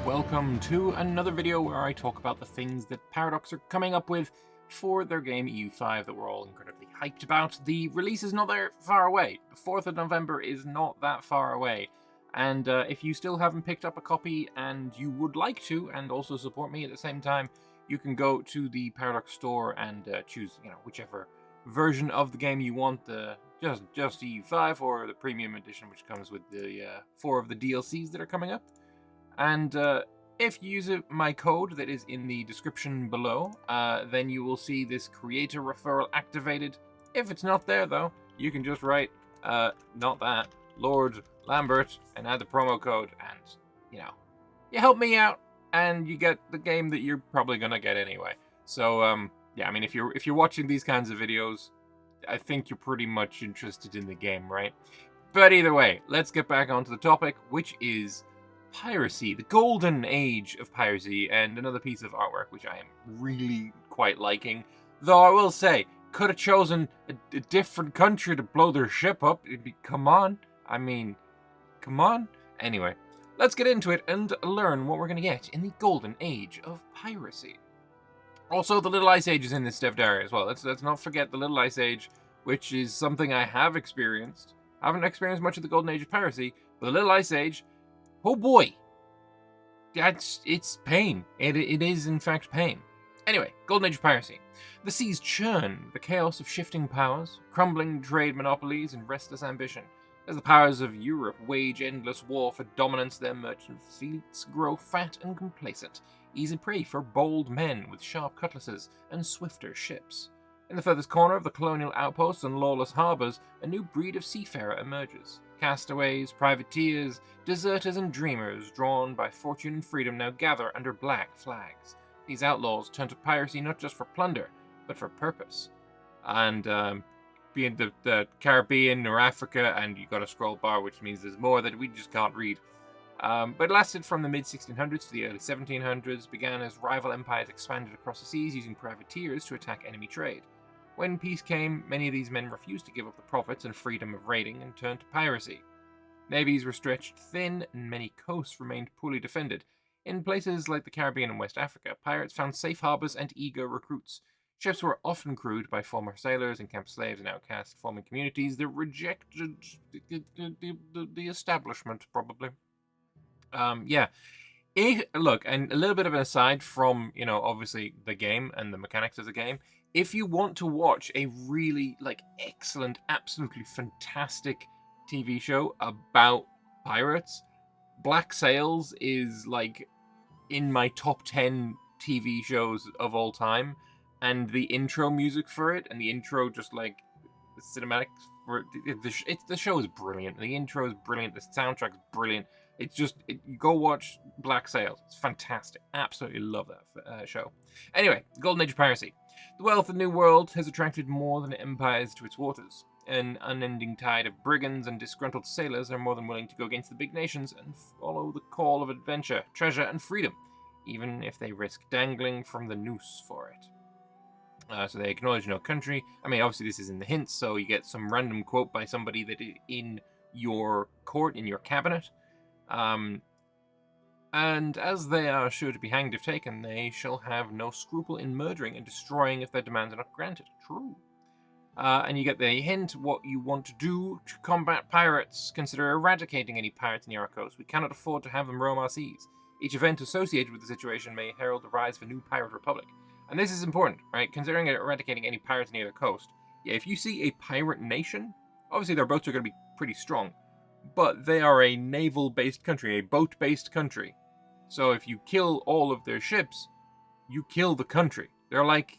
welcome to another video where I talk about the things that Paradox are coming up with for their game EU5 that we're all incredibly hyped about. The release is not that far away. The 4th of November is not that far away. And if you still haven't picked up a copy and you would like to, and also support me at the same time, you can go to the Paradox store and choose, whichever version of the game you want, just EU5 or the premium edition, which comes with the 4 of the DLCs that are coming up. And if you use my code that is in the description below, then you will see this creator referral activated. If it's not there, though, you can just write, not that, Lord Lambert, and add the promo code, and, you help me out, and you get the game that you're probably going to get anyway. So, yeah, I mean, if you're watching these kinds of videos, I think you're pretty much interested in the game, right? But either way, let's get back onto the topic, which is piracy, the golden age of piracy, and another piece of artwork which I am really quite liking. Though I will say, could have chosen a different country to blow their ship up. Come on. I mean, come on. Anyway, let's get into it and learn what we're going to get in the golden age of piracy. Also, the Little Ice Age is in this devd area as well. Let's not forget the Little Ice Age, which is something I have experienced. I haven't experienced much of the golden age of piracy, but the Little Ice Age, oh boy, it's pain. It is, in fact, pain. Anyway, Golden Age of Piracy. The seas churn, the chaos of shifting powers, crumbling trade monopolies, and restless ambition. As the powers of Europe wage endless war for dominance, their merchant fleets grow fat and complacent, easy prey for bold men with sharp cutlasses and swifter ships. In the furthest corner of the colonial outposts and lawless harbours, a new breed of seafarer emerges. Castaways, privateers, deserters, and dreamers, drawn by fortune and freedom, now gather under black flags. These outlaws turn to piracy not just for plunder, but for purpose. And being the Caribbean or Africa, and you got a scroll bar, which means there's more that we just can't read. But it lasted from the mid-1600s to the early 1700s, began as rival empires expanded across the seas using privateers to attack enemy trade. When peace came, many of these men refused to give up the profits and freedom of raiding and turned to piracy. Navies were stretched thin, and many coasts remained poorly defended. In places like the Caribbean and West Africa, pirates found safe harbors and eager recruits. Ships were often crewed by former sailors and camp slaves and outcast, forming communities that rejected the establishment, probably. Yeah. Look, and a little bit of an aside from, obviously the game and the mechanics of the game. If you want to watch a really, excellent, absolutely fantastic TV show about pirates, Black Sails is, in my top 10 TV shows of all time. And the intro music for it, and the intro just, the cinematics for it, the show is brilliant. The intro is brilliant. The soundtrack is brilliant. It's just, you go watch Black Sails. It's fantastic. Absolutely love that show. Anyway, Golden Age of Piracy. The wealth of the New World has attracted more than empires to its waters. An unending tide of brigands and disgruntled sailors are more than willing to go against the big nations and follow the call of adventure, treasure, and freedom, even if they risk dangling from the noose for it. So they acknowledge no country. I mean, obviously this is in the hints, so you get some random quote by somebody that is in your court, in your cabinet. And as they are sure to be hanged if taken, they shall have no scruple in murdering and destroying if their demands are not granted. True. And you get the hint what you want to do to combat pirates. Consider eradicating any pirates near our coast. We cannot afford to have them roam our seas. Each event associated with the situation may herald the rise of a new pirate republic. And this is important, right? Considering eradicating any pirates near the coast. Yeah, if you see a pirate nation, obviously their boats are going to be pretty strong. But they are a naval-based country, a boat-based country. So if you kill all of their ships, you kill the country. They're like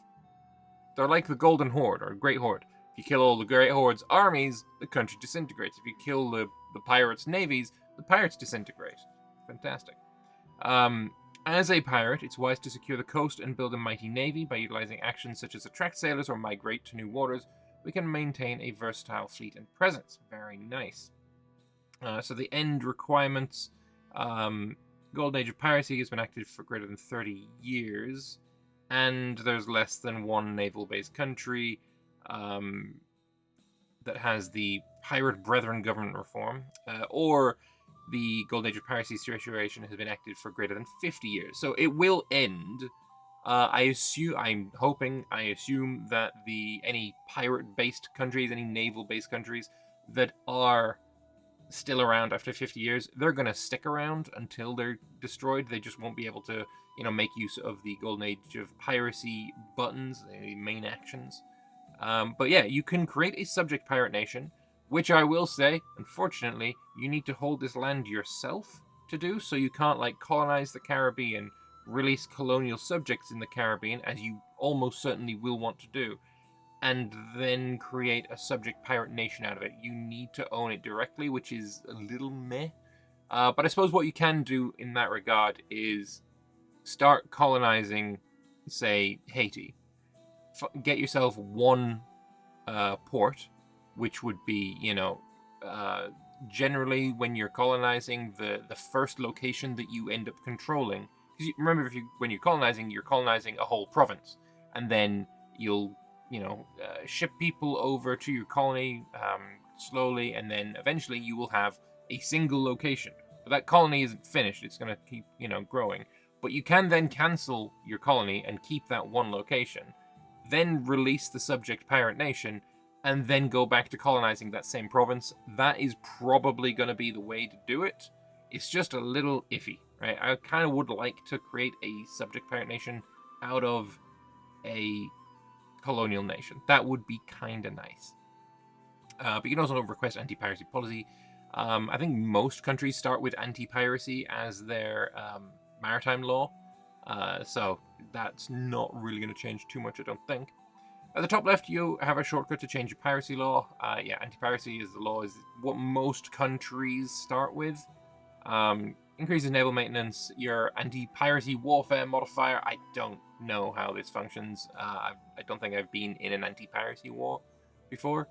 the Golden Horde, or Great Horde. If you kill all the Great Horde's armies, the country disintegrates. If you kill the pirates' navies, the pirates disintegrate. Fantastic. As a pirate, it's wise to secure the coast and build a mighty navy. By utilizing actions such as attract sailors or migrate to new waters, we can maintain a versatile fleet and presence. Very nice. So the end requirements, Golden Age of Piracy has been active for greater than 30 years, and there's less than one naval-based country that has the Pirate Brethren government reform, or the Golden Age of Piracy situation has been active for greater than 50 years. So it will end. I assume that any pirate-based countries, any naval-based countries that are still around after 50 years, they're going to stick around until they're destroyed. They just won't be able to, make use of the Golden Age of Piracy buttons, the main actions. But yeah, you can create a subject pirate nation, which I will say, unfortunately, you need to hold this land yourself to do, so you can't, colonize the Caribbean, release colonial subjects in the Caribbean, as you almost certainly will want to do, and then create a subject pirate nation out of it. You need to own it directly, which is a little meh. But I suppose what you can do in that regard is start colonizing, say, Haiti. Get yourself one port, which would be, generally when you're colonizing, the first location that you end up controlling. Because remember, when you're colonizing a whole province, and then you'll ship people over to your colony slowly, and then eventually you will have a single location. But that colony isn't finished; it's going to keep growing. But you can then cancel your colony and keep that one location, then release the subject pirate nation, and then go back to colonizing that same province. That is probably going to be the way to do it. It's just a little iffy, right? I kind of would like to create a subject pirate nation out of a colonial nation. That would be kind of nice. But you can also request anti-piracy policy. I think most countries start with anti-piracy as their maritime law. So that's not really going to change too much, I don't think. At the top left, you have a shortcut to change your piracy law. Anti-piracy is what most countries start with. Increases naval maintenance. Your anti-piracy warfare modifier, I don't know how this functions. I don't think I've been in an anti-piracy war before.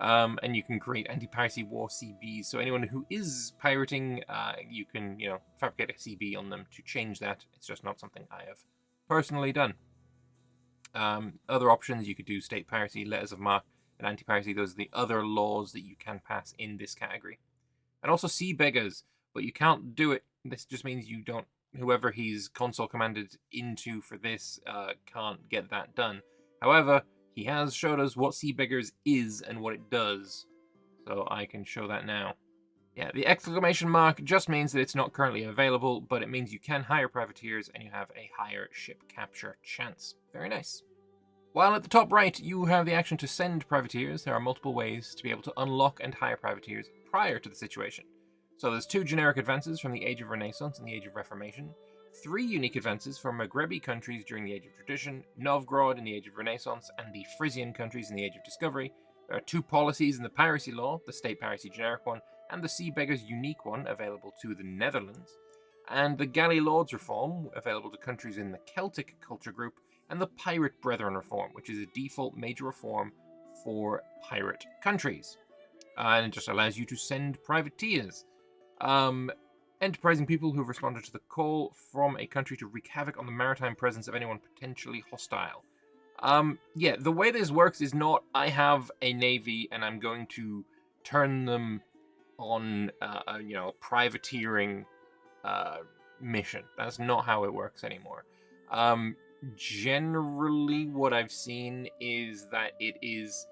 And you can create anti-piracy war CBs. So anyone who is pirating, you can, fabricate a CB on them to change that. It's just not something I have personally done. Other options, you could do state piracy, letters of marque, and anti-piracy. Those are the other laws that you can pass in this category. And also sea beggars, but you can't do it. This just means whoever he's console commanded into for this can't get that done. However, he has showed us what sea beggars is and what it does, so I can show that now. Yeah, the exclamation mark just means that it's not currently available, but it means you can hire privateers and you have a higher ship capture chance. Very nice. While at the top right, you have the action to send privateers. There are multiple ways to be able to unlock and hire privateers prior to the situation. So there's 2 generic advances from the Age of Renaissance and the Age of Reformation, 3 unique advances from Maghrebi countries during the Age of Tradition, Novgorod in the Age of Renaissance, and the Frisian countries in the Age of Discovery. There are 2 policies in the piracy law, the state piracy generic one, and the sea beggars unique one, available to the Netherlands, and the galley lords reform, available to countries in the Celtic culture group, and the pirate brethren reform, which is a default major reform for pirate countries. And it just allows you to send privateers. Enterprising people who have responded to the call from a country to wreak havoc on the maritime presence of anyone potentially hostile. The way this works is not, I have a navy and I'm going to turn them on, privateering mission. That's not how it works anymore. Generally, what I've seen is that it is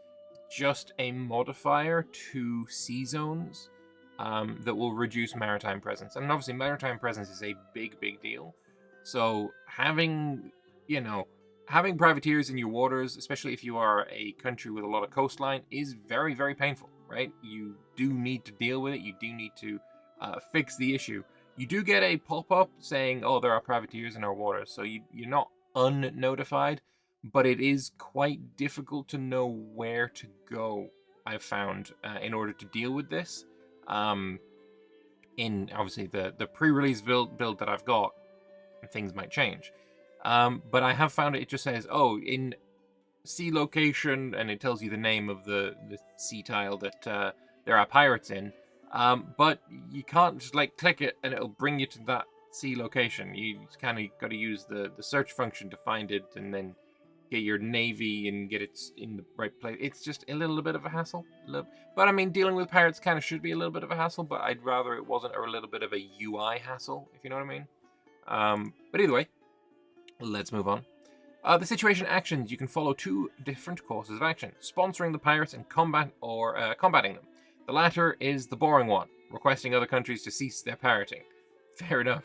just a modifier to sea zones that will reduce maritime presence. And obviously, maritime presence is a big, big deal. So having privateers in your waters, especially if you are a country with a lot of coastline, is very, very painful, right? You do need to deal with it. You do need to fix the issue. You do get a pop-up saying, oh, there are privateers in our waters. So you're not unnotified, but it is quite difficult to know where to go, I've found, in order to deal with this. In, obviously, the pre-release build that I've got, things might change. But I have found it just says, oh, in sea location, and it tells you the name of the sea tile that there are pirates in. But you can't just click it and it'll bring you to that sea location. You kind of got to use the search function to find it, and then get your navy and get it in the right place. It's just a little bit of a hassle. But I mean, dealing with pirates kind of should be a little bit of a hassle, but I'd rather it wasn't a little bit of a UI hassle, if you know what I mean. But either way, let's move on. The situation actions, you can follow two different courses of action: sponsoring the pirates and combat or combating them. The latter is the boring one, requesting other countries to cease their pirating. Fair enough.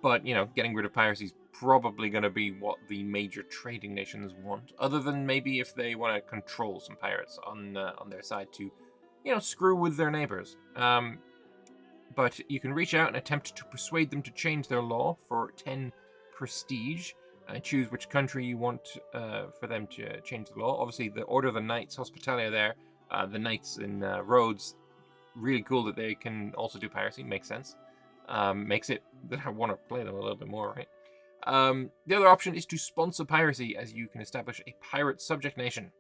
But, you know, getting rid of piracy is probably going to be what the major trading nations want, other than maybe if they want to control some pirates on their side to, you know, screw with their neighbors. But you can reach out and attempt to persuade them to change their law for 10 prestige. Choose which country you want for them to change the law. Obviously, the Order of the Knights Hospitalia there, the Knights in Rhodes, really cool that they can also do piracy. Makes sense. Makes it that I want to play them a little bit more, right? The other option is to sponsor piracy, as you can establish a pirate subject nation.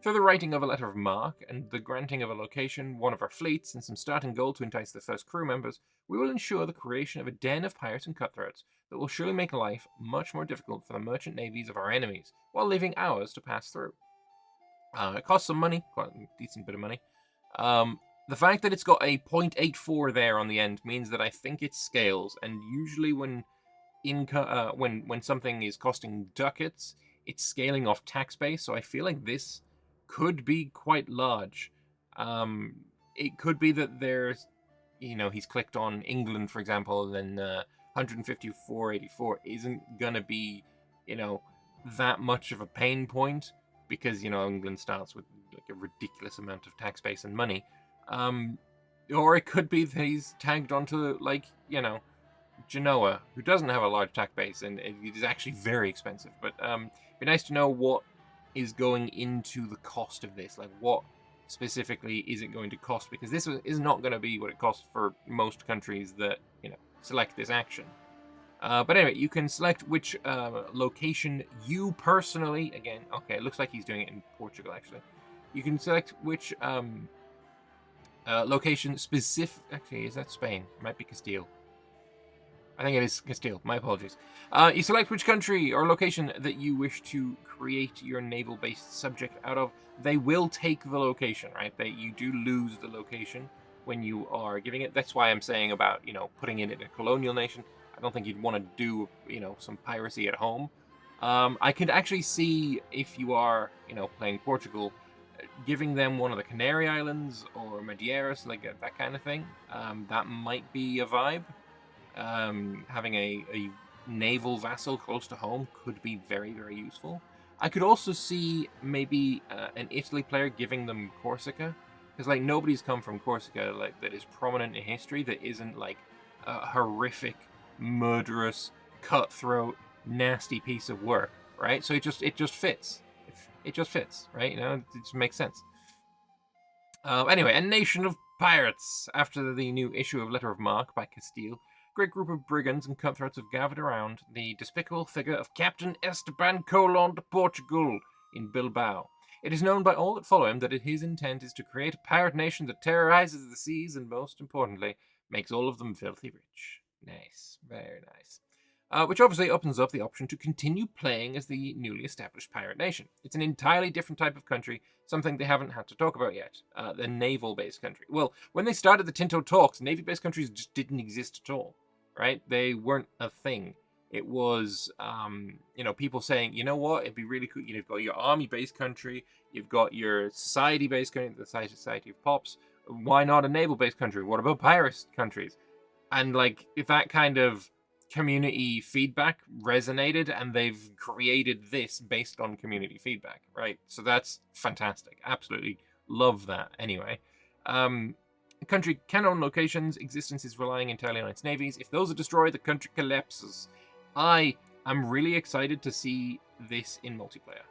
Through the writing of a letter of marque and the granting of a location, one of our fleets, and some starting gold to entice the first crew members, we will ensure the creation of a den of pirates and cutthroats that will surely make life much more difficult for the merchant navies of our enemies, while leaving ours to pass through. It costs some money, quite a decent bit of money. The fact that it's got a 0.84 there on the end means that I think it scales, and usually when something is costing ducats, it's scaling off tax base, so I feel like this could be quite large. It could be that there's, you know, he's clicked on England, for example, and then 154.84 isn't gonna be, you know, that much of a pain point, because, you know, England starts with like a ridiculous amount of tax base and money. Or it could be that he's tagged onto, like, you know, Genoa, who doesn't have a large tax base, and it is actually very expensive. But it'd be nice to know what is going into the cost of this. Like, what specifically is it going to cost? Because this is not going to be what it costs for most countries that, you know, select this action. But anyway, you can select which location you personally, again, okay, it looks like he's doing it in Portugal, actually. You can select which location specific, actually, is that Spain? It might be Castile. I think it is Castile. My apologies. You select which country or location that you wish to create your naval-based subject out of. They will take the location, right? You do lose the location when you are giving it. That's why I'm saying about, you know, putting it in a colonial nation. I don't think you'd want to do, you know, some piracy at home. I could actually see, if you are, you know, playing Portugal, giving them one of the Canary Islands or Madeiras, like that kind of thing. That might be a vibe. Having a naval vassal close to home could be very, very useful. I could also see maybe an Italy player giving them Corsica, because like nobody's come from Corsica like that is prominent in history that isn't like a horrific, murderous, cutthroat, nasty piece of work, right? So it just fits. It just fits, right? You know, it just makes sense. Anyway, a nation of pirates. After the new issue of Letter of Marque by Castile, a great group of brigands and cutthroats have gathered around the despicable figure of Captain Esteban Colon de Portugal in Bilbao. It is known by all that follow him that his intent is to create a pirate nation that terrorizes the seas and, most importantly, makes all of them filthy rich. Nice. Very nice. Which obviously opens up the option to continue playing as the newly established pirate nation. It's an entirely different type of country, something they haven't had to talk about yet. The naval-based country. Well, when they started the Tinto talks, navy-based countries just didn't exist at all, right? They weren't a thing. It was, you know, people saying, you know what, it'd be really cool. You've got your army-based country, you've got your society-based country, the Society of Pops. Why not a naval-based country? What about pirate countries? And, like, if that kind of community feedback resonated, and they've created this based on community feedback, right? So that's fantastic. Absolutely love that. Anyway, the country can own locations. Existence is relying entirely on its navies. If those are destroyed, the country collapses. I am really excited to see this in multiplayer.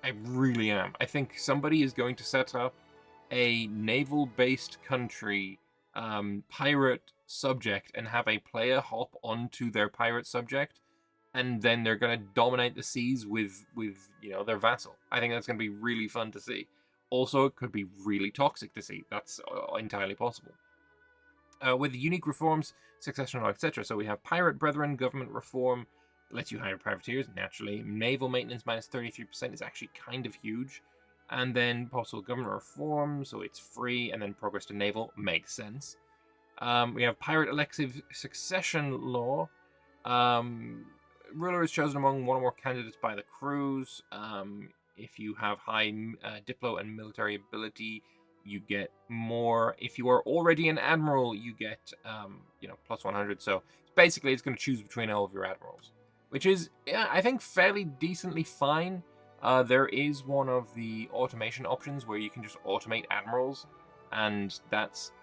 I really am. I think somebody is going to set up a naval-based country pirate subject and have a player hop onto their pirate subject, and then they're going to dominate the seas with you know, their vassal. I think that's going to be really fun to see. Also, it could be really toxic to see. That's entirely possible. With unique reforms, succession, etc. So we have pirate brethren, government reform, lets you hire privateers, naturally. Naval maintenance minus 33% is actually kind of huge. And then possible government reform, so it's free, and then progress to naval makes sense. We have pirate elective succession law. Ruler is chosen among one or more candidates by the crews. If you have high diplo and military ability, you get more. If you are already an admiral, you get plus 100. So basically, it's going to choose between all of your admirals, which is, I think, fairly decently fine. There is one of the automation options where you can just automate admirals, and that's...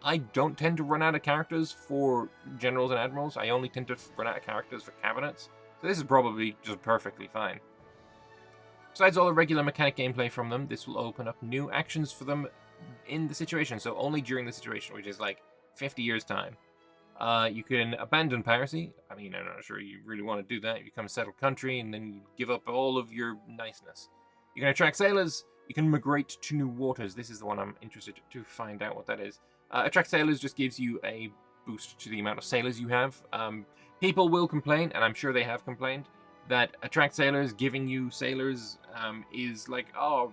I don't tend to run out of characters for generals and admirals. I only tend to run out of characters for cabinets. So this is probably just perfectly fine. Besides all the regular mechanic gameplay from them, this will open up new actions for them in the situation. So only during the situation, which is like 50 years' time. You can abandon piracy. I mean, I'm not sure you really want to do that. You become a settled country, and then you give up all of your niceness. You can attract sailors. You can migrate to new waters. This is the one I'm interested to find out what that is. Attract sailors just gives you a boost to the amount of sailors you have. People will complain, and I'm sure they have complained, that attract sailors, giving you sailors, is like, oh,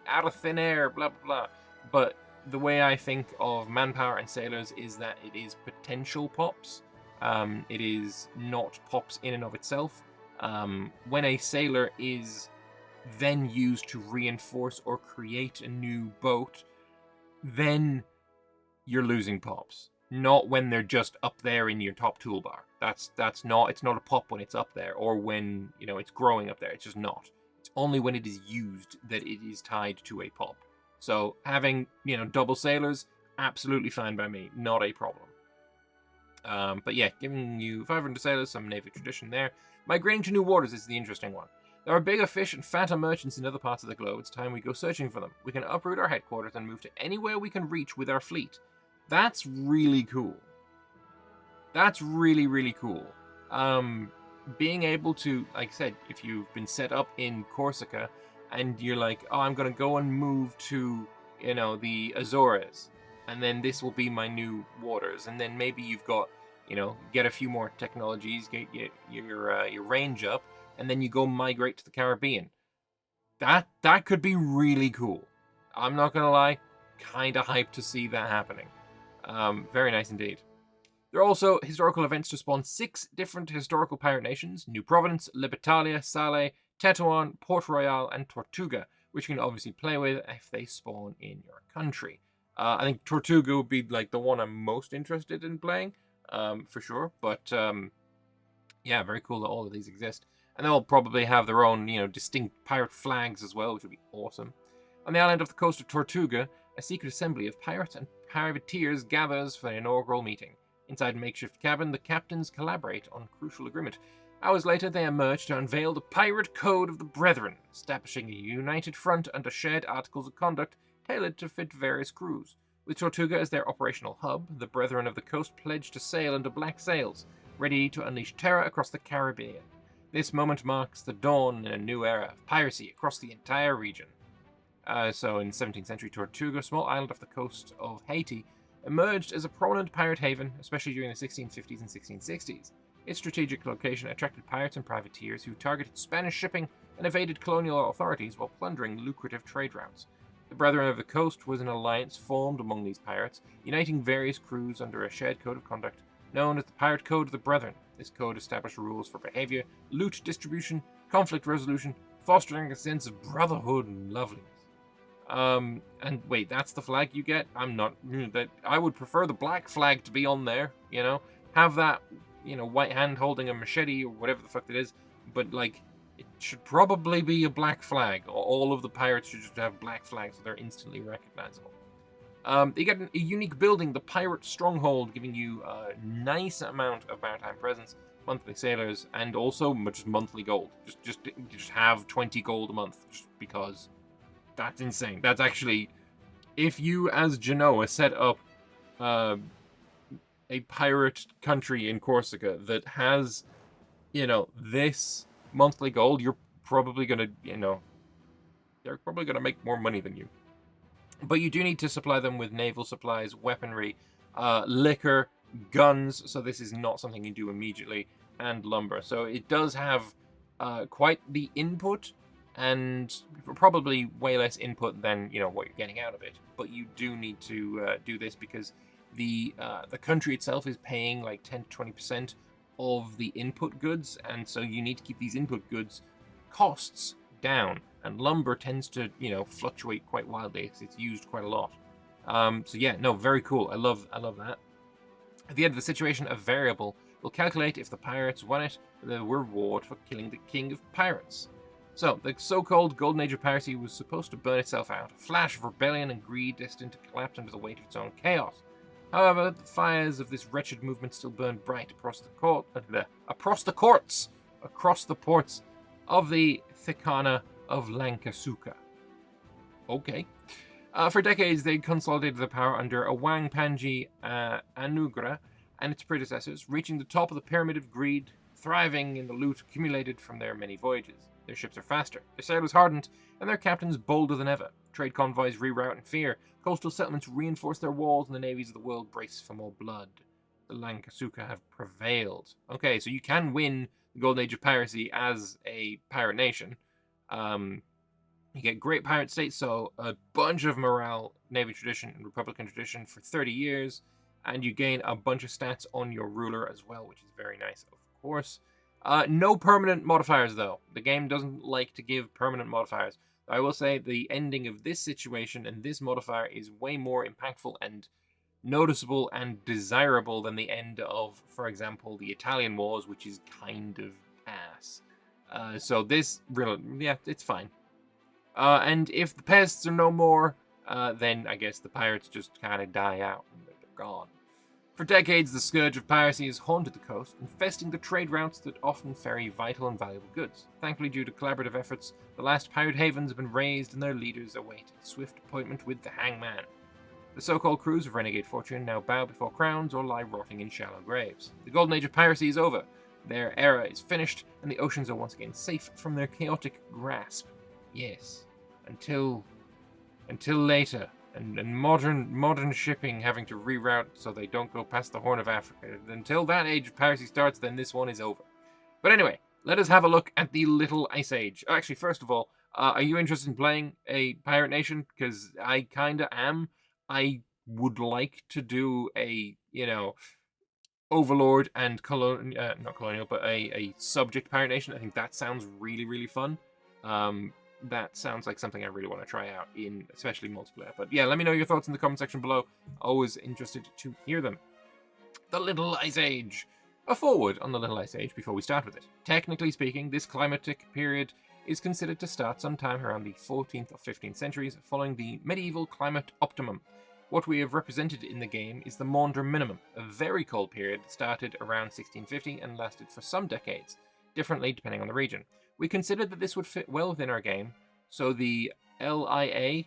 out of thin air, blah, blah, blah. But the way I think of manpower and sailors is that it is potential pops. It is not pops in and of itself. When a sailor is then used to reinforce or create a new boat, then you're losing pops. Not when they're just up there in your top toolbar. It's not a pop when it's up there, or when it's growing up there. It's just not. It's only when it is used that it is tied to a pop. So having double sailors, absolutely fine by me, not a problem. But yeah, giving you 500 sailors, some naval tradition there. Migrating to new waters is the interesting one. There are bigger fish and fatter merchants in other parts of the globe. It's time we go searching for them. We can uproot our headquarters and move to anywhere we can reach with our fleet. That's really cool. That's really, really cool. Being able to, like I said, if you've been set up in Corsica and you're like, oh, I'm going to go and move to, the Azores, and then this will be my new waters. And then maybe you've got, get a few more technologies, get your range up, and then you go migrate to the Caribbean. That could be really cool. I'm not going to lie, kind of hyped to see that happening. Very nice indeed. There are also historical events to spawn 6 different historical pirate nations: New Providence, Libertalia, Sale, Tetuan, Port Royal, and Tortuga, which you can obviously play with if they spawn in your country. I think Tortuga would be like the one I'm most interested in playing, for sure. But yeah, very cool that all of these exist. And they'll probably have their own, distinct pirate flags as well, which would be awesome. On the island of the coast of Tortuga, a secret assembly of pirates and privateers gathers for an inaugural meeting. Inside a makeshift cabin, the captains collaborate on a crucial agreement. Hours later, they emerge to unveil the Pirate Code of the Brethren, establishing a united front under shared articles of conduct tailored to fit various crews. With Tortuga as their operational hub, the Brethren of the Coast pledge to sail under black sails, ready to unleash terror across the Caribbean. This moment marks the dawn in a new era of piracy across the entire region. So in the 17th century, Tortuga, a small island off the coast of Haiti, emerged as a prominent pirate haven, especially during the 1650s and 1660s. Its strategic location attracted pirates and privateers who targeted Spanish shipping and evaded colonial authorities while plundering lucrative trade routes. The Brethren of the Coast was an alliance formed among these pirates, uniting various crews under a shared code of conduct known as the Pirate Code of the Brethren. This code established rules for behavior, loot distribution, conflict resolution, fostering a sense of brotherhood and loveliness. And wait, that's the flag you get? I would prefer the black flag to be on there, have that, white hand holding a machete or whatever the fuck it is, but like, it should probably be a black flag. All of the pirates should just have black flags so they're instantly recognizable. You get a unique building, the Pirate Stronghold, giving you a nice amount of maritime presence, monthly sailors, and also just monthly gold. Just have 20 gold a month, just because. That's insane. That's actually, if you as Genoa set up a pirate country in Corsica that has, this monthly gold, you're probably gonna, they're probably gonna make more money than you. But you do need to supply them with naval supplies, weaponry, liquor, guns. So this is not something you do immediately. and lumber. So it does have quite the input, and probably way less input than what you're getting out of it. But you do need to do this because the country itself is paying like 10 to 20% of the input goods, and so you need to keep these input goods costs down. And lumber tends to fluctuate quite wildly because it's used quite a lot. So yeah, no, very cool. I love that. At the end of the situation, a variable will calculate if the pirates won it, the reward for killing the king of pirates. So, the so-called Golden Age of Piracy was supposed to burn itself out, a flash of rebellion and greed destined to collapse under the weight of its own chaos. However, the fires of this wretched movement still burn bright across the ports of the Thicana of Lankasuka. Okay. For decades, they consolidated their power under Awang Panji Anugrah and its predecessors, reaching the top of the pyramid of greed, thriving in the loot accumulated from their many voyages. Their ships are faster, their sailors hardened, and their captains bolder than ever. Trade convoys reroute in fear, coastal settlements reinforce their walls, and the navies of the world brace for more blood. The Lankasuka have prevailed. Okay, so you can win the Golden Age of Piracy as a pirate nation. You get great pirate states, so a bunch of morale, navy tradition, and republican tradition for 30 years, and you gain a bunch of stats on your ruler as well, which is very nice, of course. No permanent modifiers, though. The game doesn't like to give permanent modifiers. I will say the ending of this situation and this modifier is way more impactful and noticeable and desirable than the end of, for example, the Italian Wars, which is kind of ass. So this, really, yeah, it's fine. And if the pests are no more, then I guess the pirates just kind of die out and they're gone. For decades, the scourge of piracy has haunted the coast, infesting the trade routes that often ferry vital and valuable goods. Thankfully, due to collaborative efforts, the last pirate havens have been raised and their leaders await a swift appointment with the hangman. The so-called crews of renegade fortune now bow before crowns or lie rotting in shallow graves. The golden age of piracy is over. Their era is finished, and the oceans are once again safe from their chaotic grasp. Yes, until later, and modern shipping having to reroute so they don't go past the Horn of Africa. Until that age of piracy starts, then this one is over. But anyway, let us have a look at the Little Ice Age. Actually, first of all, are you interested in playing a pirate nation? Because I kinda am. I would like to do a, Overlord and not colonial, but a subject pirate nation. I think that sounds really, really fun. That sounds like something I really want to try out in especially multiplayer. But yeah, let me know your thoughts in the comment section below. Always interested to hear them. The Little Ice Age. A forward on the Little Ice Age before we start with it. Technically speaking, this climatic period is considered to start sometime around the 14th or 15th centuries, following the medieval climate optimum. What we have represented in the game is the Maunder Minimum, a very cold period that started around 1650 and lasted for some decades, differently depending on the region. We considered that this would fit well within our game, so the LIA,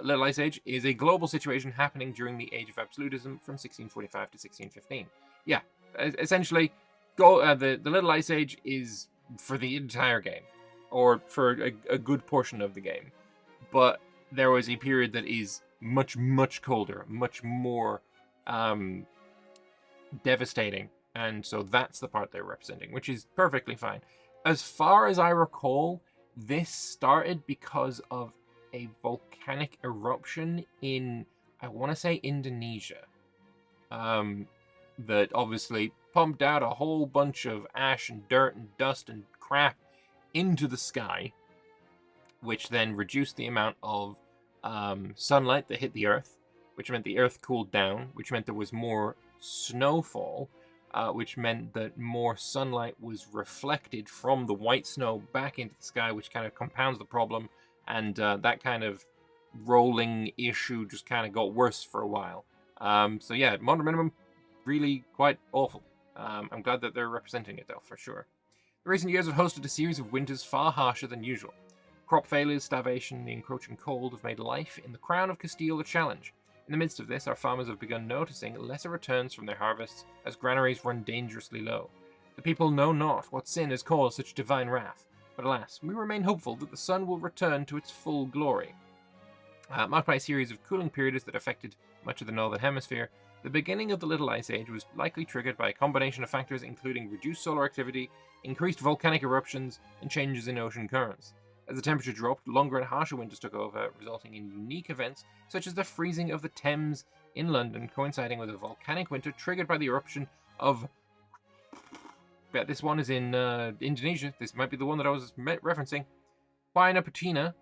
Little Ice Age, is a global situation happening during the Age of Absolutism from 1645 to 1615. Yeah, essentially, the Little Ice Age is for the entire game, or for a good portion of the game. But there was a period that is much, much colder, much more devastating, and so that's the part they're representing, which is perfectly fine. As far as I recall, this started because of a volcanic eruption in, I want to say, Indonesia. That obviously pumped out a whole bunch of ash and dirt and dust and crap into the sky, which then reduced the amount of sunlight that hit the Earth, which meant the Earth cooled down, which meant there was more snowfall, which meant that more sunlight was reflected from the white snow back into the sky, which kind of compounds the problem, and that kind of rolling issue just kind of got worse for a while. So yeah, Maunder Minimum, really quite awful. I'm glad that they're representing it, though, for sure. The recent years have hosted a series of winters far harsher than usual. Crop failures, starvation, and the encroaching cold have made life in the Crown of Castile a challenge. In the midst of this, our farmers have begun noticing lesser returns from their harvests as granaries run dangerously low. The people know not what sin has caused such divine wrath, but alas, we remain hopeful that the sun will return to its full glory. Marked by a series of cooling periods that affected much of the northern hemisphere, The beginning of the Little Ice Age was likely triggered by a combination of factors including reduced solar activity, increased volcanic eruptions, and changes in ocean currents. As the temperature dropped, longer and harsher winters took over, resulting in unique events such as the freezing of the Thames in London, coinciding with a volcanic winter triggered by the eruption of... Bet this one is in Indonesia. This might be the one that I was referencing. Huayna Patina.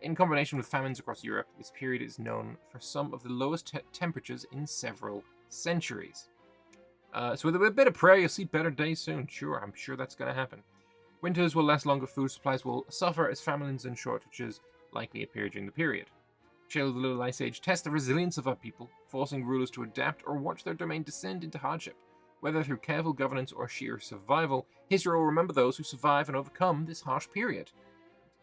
In combination with famines across Europe, this period is known for some of the lowest temperatures in several centuries. So with a bit of prayer, you'll see better days soon. Sure, I'm sure that's going to happen. Winters will last longer, food supplies will suffer as famines and shortages likely appear during the period. Shall the Little Ice Age test the resilience of our people, forcing rulers to adapt or watch their domain descend into hardship. Whether through careful governance or sheer survival, history will remember those who survive and overcome this harsh period.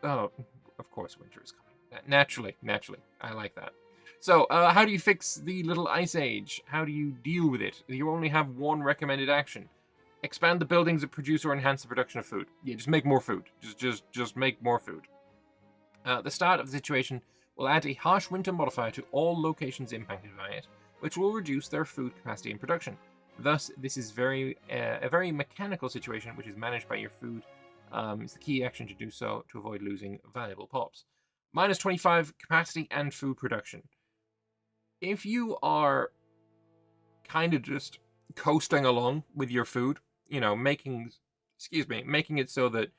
Oh, of course winter is coming. Naturally. I like that. So, how do you fix the Little Ice Age? How do you deal with it? You only have one recommended action. Expand the buildings that produce or enhance the production of food. Yeah, just make more food. Just make more food. The start of the situation will add a harsh winter modifier to all locations impacted by it, which will reduce their food capacity and production. Thus, this is a very mechanical situation which is managed by your food. It's the key action to do so to avoid losing valuable pops. Minus 25 capacity and food production. If you are kind of just coasting along with your food, making it so that,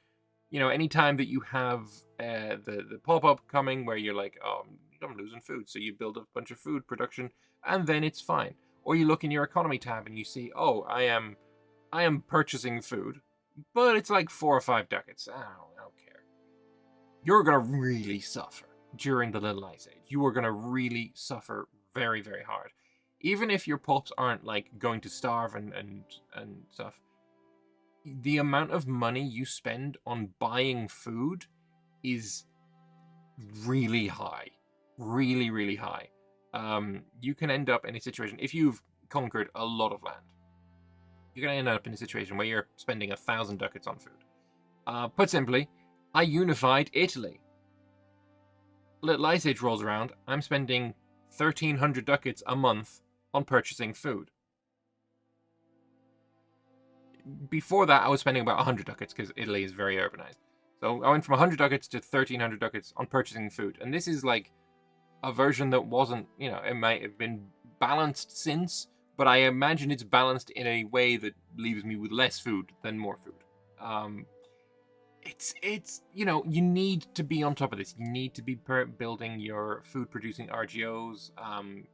anytime that you have the pop-up coming where you're like, oh, I'm losing food, so you build a bunch of food production, and then it's fine. Or you look in your economy tab and you see, oh, I am purchasing food, but it's like 4 or 5 ducats. I don't care. You're gonna really suffer during the Little Ice Age. You are gonna really suffer very, very hard. Even if your pups aren't like going to starve and stuff, the amount of money you spend on buying food is really high. Really, really high. You can end up in a situation, if you've conquered a lot of land, you're going to end up in a situation where you're spending 1,000 ducats on food. Put simply, I unified Italy. Little Ice Age rolls around, I'm spending 1,300 ducats a month on purchasing food. Before that, I was spending about 100 ducats because Italy is very urbanized. So I went from 100 ducats to 1,300 ducats on purchasing food. And this is like a version that wasn't, it might have been balanced since, but I imagine it's balanced in a way that leaves me with less food than more food. It's you need to be on top of this. You need to be building your food producing RGOs.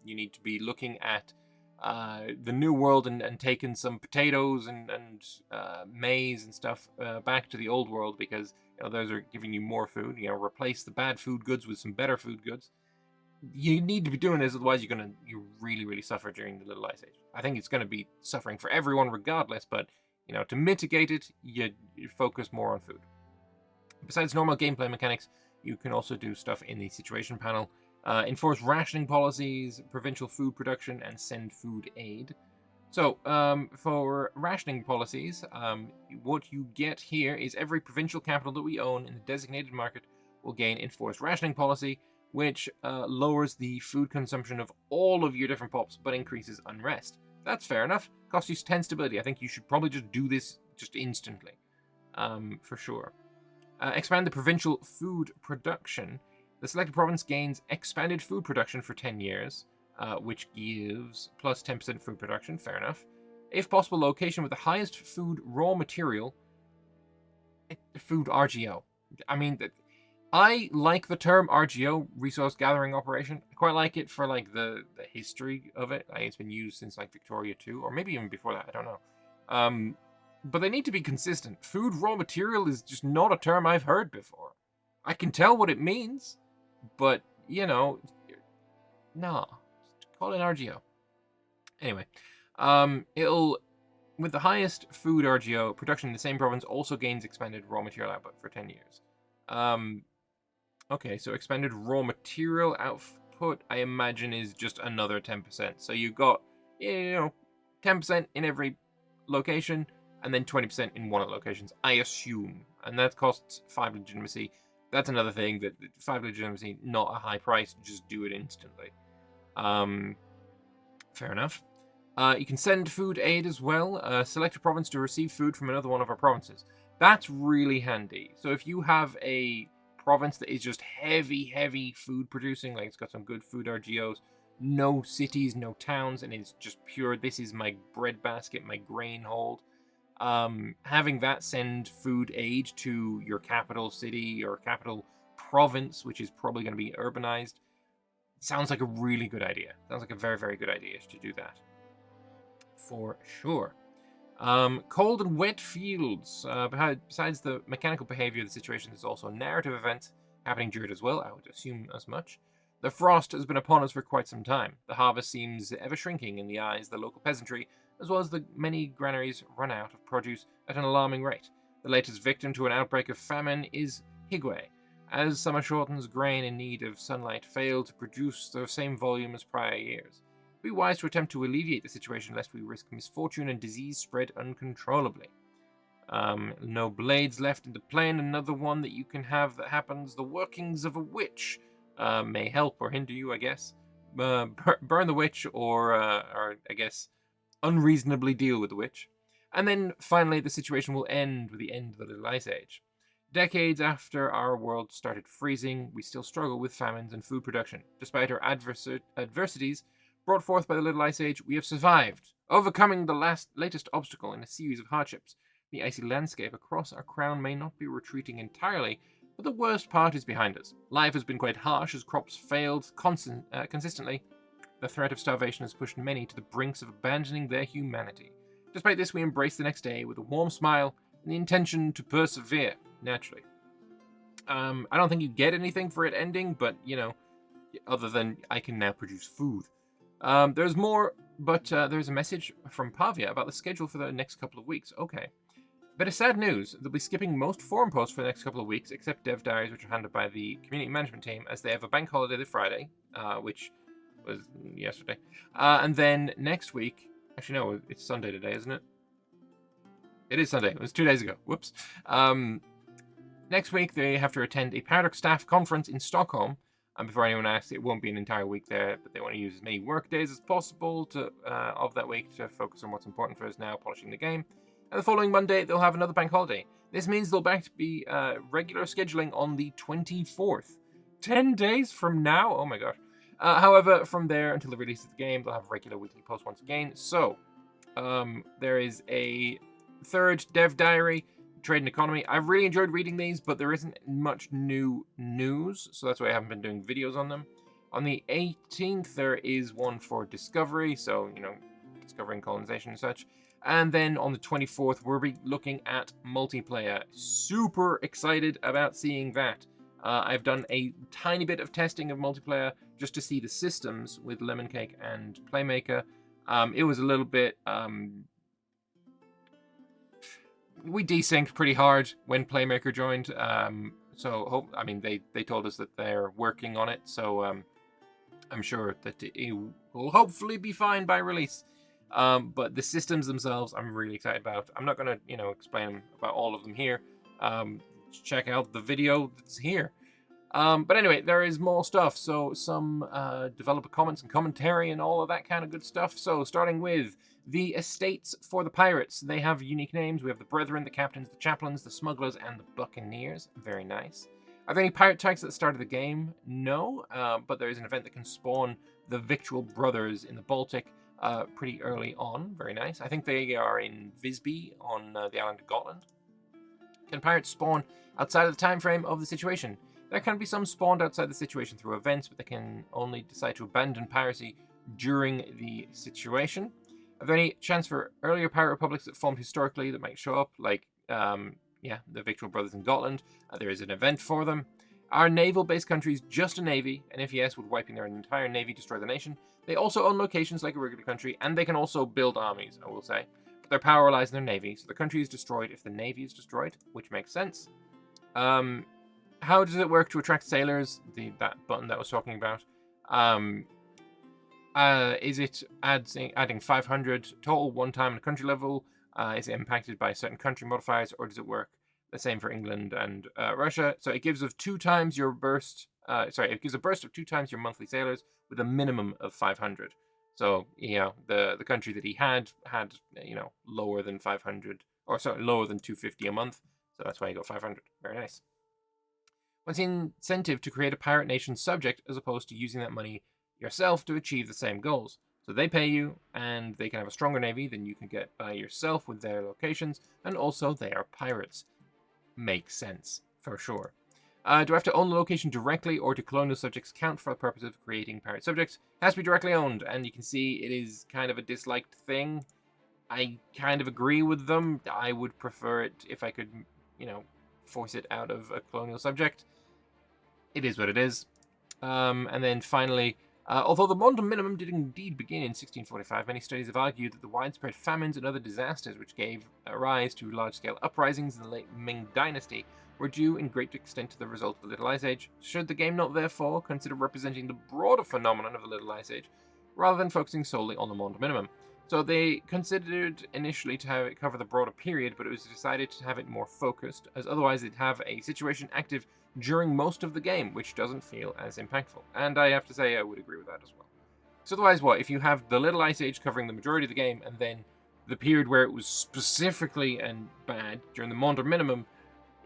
You need to be looking at the New World and taking some potatoes and maize and stuff back to the Old World, because those are giving you more food. Replace the bad food goods with some better food goods. You need to be doing this, otherwise you really, really suffer during the Little Ice Age. I think it's going to be suffering for everyone regardless, but to mitigate it, you focus more on food. Besides normal gameplay mechanics, you can also do stuff in the situation panel. Enforce rationing policies, provincial food production, and send food aid. So, for rationing policies, what you get here is every provincial capital that we own in the designated market will gain enforced rationing policy, which lowers the food consumption of all of your different pops, but increases unrest. That's fair enough. Costs you 10 stability. I think you should probably just do this just instantly, for sure. Expand the provincial food production. The selected province gains expanded food production for 10 years, which gives plus 10% food production. Fair enough. If possible, location with the highest food raw material, food RGO. I mean, I like the term RGO, resource gathering operation. I quite like it for like the history of it. It's been used since like Victoria too, or maybe even before that. I don't know. But they need to be consistent. Food raw material is just not a term I've heard before. I can tell what it means, but nah, call it RGO. Anyway, it'll, with the highest food RGO production in the same province, also gains expanded raw material output for 10 years. Okay, so expanded raw material output, I imagine, is just another 10%. So you've got, 10% in every location, and then 20% in one of the locations, I assume. And that costs 5 legitimacy. That's another thing, that 5 legitimacy, not a high price, just do it instantly. Fair enough. You can send food aid as well. Select a province to receive food from another one of our provinces. That's really handy. So if you have a province that is just heavy food producing, like it's got some good food RGOs, no cities, no towns, and it's just pure, this is my bread basket, my grain hold. Having that send food aid to your capital city or capital province, which is probably going to be urbanized, sounds like a really good idea. Sounds like a very good idea to do that. For sure. Cold and wet fields. Besides the mechanical behavior of the situation, there's also narrative events happening during it as well. I would assume as much. The frost has been upon us for quite some time. The harvest seems ever shrinking in the eyes of the local peasantry, as well as the many granaries run out of produce at an alarming rate. The latest victim to an outbreak of famine is Higwe. As summer shortens, grain in need of sunlight fail to produce the same volume as prior years. It would be wise to attempt to alleviate the situation lest we risk misfortune and disease spread uncontrollably. No blades left in the plain. Another one that you can have that happens. The workings of a witch may help or hinder you, I guess. Burn the witch or I guess, unreasonably deal with the witch. And then finally, the situation will end with the end of the Little Ice Age. Decades after our world started freezing, we still struggle with famines and food production. Despite our adversities brought forth by the Little Ice Age, we have survived, overcoming the latest obstacle in a series of hardships. The icy landscape across our crown may not be retreating entirely, but the worst part is behind us. Life has been quite harsh as crops failed consistently. The threat of starvation has pushed many to the brinks of abandoning their humanity. Despite this, we embrace the next day with a warm smile and the intention to persevere, naturally. I don't think you get anything for it ending, but, other than I can now produce food. There's more, but there's a message from Pavia about the schedule for the next couple of weeks. Okay. Bit of sad news. They'll be skipping most forum posts for the next couple of weeks, except dev diaries, which are handled by the community management team, as they have a bank holiday this Friday, which was yesterday. And then next week, actually no, it's Sunday today, isn't it? It is Sunday. It was 2 days ago. Whoops. Next week, they have to attend a Paradox staff conference in Stockholm. And before anyone asks, it won't be an entire week there, but they want to use as many work days as possible of that week to focus on what's important for us now, polishing the game. And the following Monday, they'll have another bank holiday. This means they'll back to be regular scheduling on the 24th. 10 days from now? Oh my gosh. However, from there until the release of the game, they'll have regular weekly posts once again. So, there is a third dev diary, Trade and Economy. I've really enjoyed reading these, but there isn't much new news, so that's why I haven't been doing videos on them. On the 18th, there is one for Discovery, so, discovering colonization and such. And then on the 24th, we'll be looking at multiplayer. Super excited about seeing that. I've done a tiny bit of testing of multiplayer just to see the systems with Lemon Cake and Playmaker. It was a little bit... we desynced pretty hard when Playmaker joined. They told us that they're working on it, so I'm sure that it will hopefully be fine by release. But the systems themselves, I'm really excited about. I'm not going to, explain about all of them here. Check out the video that's here. But anyway, there is more stuff. So some developer comments and commentary and all of that kind of good stuff. So starting with the estates for the pirates. They have unique names. We have the Brethren, the Captains, the Chaplains, the Smugglers, and the Buccaneers. Very nice. Are there any pirate types at the start of the game? No, but there is an event that can spawn the Victual Brothers in the Baltic pretty early on. Very nice. I think they are in Visby on the island of Gotland. Can pirates spawn outside of the time frame of the situation? There can be some spawned outside the situation through events, but they can only decide to abandon piracy during the situation. Are there any chance for earlier pirate republics that formed historically that might show up, like, the Victual Brothers in Gotland? There is an event for them. Are naval-based countries just a navy? And if yes, would wiping their entire navy destroy the nation? They also own locations like a regular country, and they can also build armies, I will say. But their power lies in their navy, so the country is destroyed if the navy is destroyed, which makes sense. How does it work to attract sailors? That button that I was talking about. Is it adding 500 total one time at country level? Is it impacted by certain country modifiers, or does it work the same for England and Russia? So it gives of 2 times your burst. It gives a burst of 2 times your monthly sailors with a minimum of 500. So, the country that he had, lower than 500, or sorry, lower than 250 a month. So that's why he got 500. Very nice. What's the incentive to create a pirate nation subject as opposed to using that money yourself to achieve the same goals? So they pay you, and they can have a stronger navy than you can get by yourself with their locations, and also they are pirates. Makes sense, for sure. Do I have to own the location directly, or do colonial subjects count for the purpose of creating pirate subjects? It has to be directly owned, and you can see it is kind of a disliked thing. I kind of agree with them. I would prefer it if I could, force it out of a colonial subject. It is what it is. And then finally, although the modern minimum did indeed begin in 1645, many studies have argued that the widespread famines and other disasters which gave rise to large-scale uprisings in the late Ming Dynasty were due in great extent to the result of the Little Ice Age. Should the game not therefore consider representing the broader phenomenon of the Little Ice Age, rather than focusing solely on the modern minimum? So they considered initially to have it cover the broader period, but it was decided to have it more focused, as otherwise it'd have a situation active during most of the game, which doesn't feel as impactful. And I have to say, I would agree with that as well. So otherwise, what? If you have the Little Ice Age covering the majority of the game, and then the period where it was specifically and bad during the modern minimum,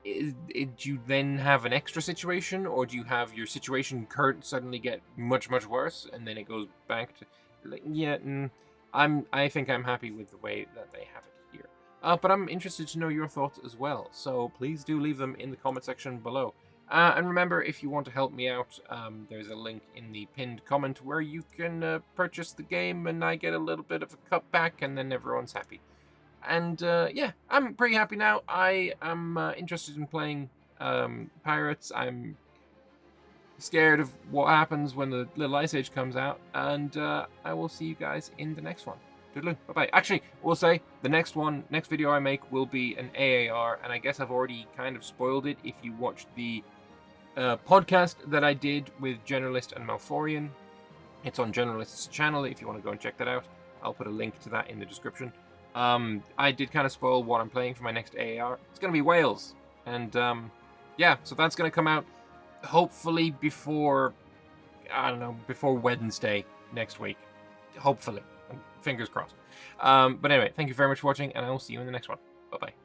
do you then have an extra situation, or do you have your situation suddenly get much, much worse, and then it goes back to... I think I'm happy with the way that they have it here. But I'm interested to know your thoughts as well, so please do leave them in the comment section below. And remember, if you want to help me out, there's a link in the pinned comment where you can purchase the game, and I get a little bit of a cutback, and then everyone's happy. And yeah, I'm pretty happy now. I am interested in playing Pirates. I'm scared of what happens when the Little Ice Age comes out, and I will see you guys in the next one. Toodaloo, bye-bye. Actually, we'll say the next video I make will be an AAR, and I guess I've already kind of spoiled it if you watched the podcast that I did with Generalist and Malforian. It's on Generalist's channel if you want to go and check that out. I'll put a link to that in the description. I did kind of spoil what I'm playing for my next AAR. It's going to be Wales, and yeah, so that's going to come out hopefully before, I don't know, before Wednesday next week. Hopefully. Fingers crossed. But anyway, thank you very much for watching, and I will see you in the next one. Bye-bye.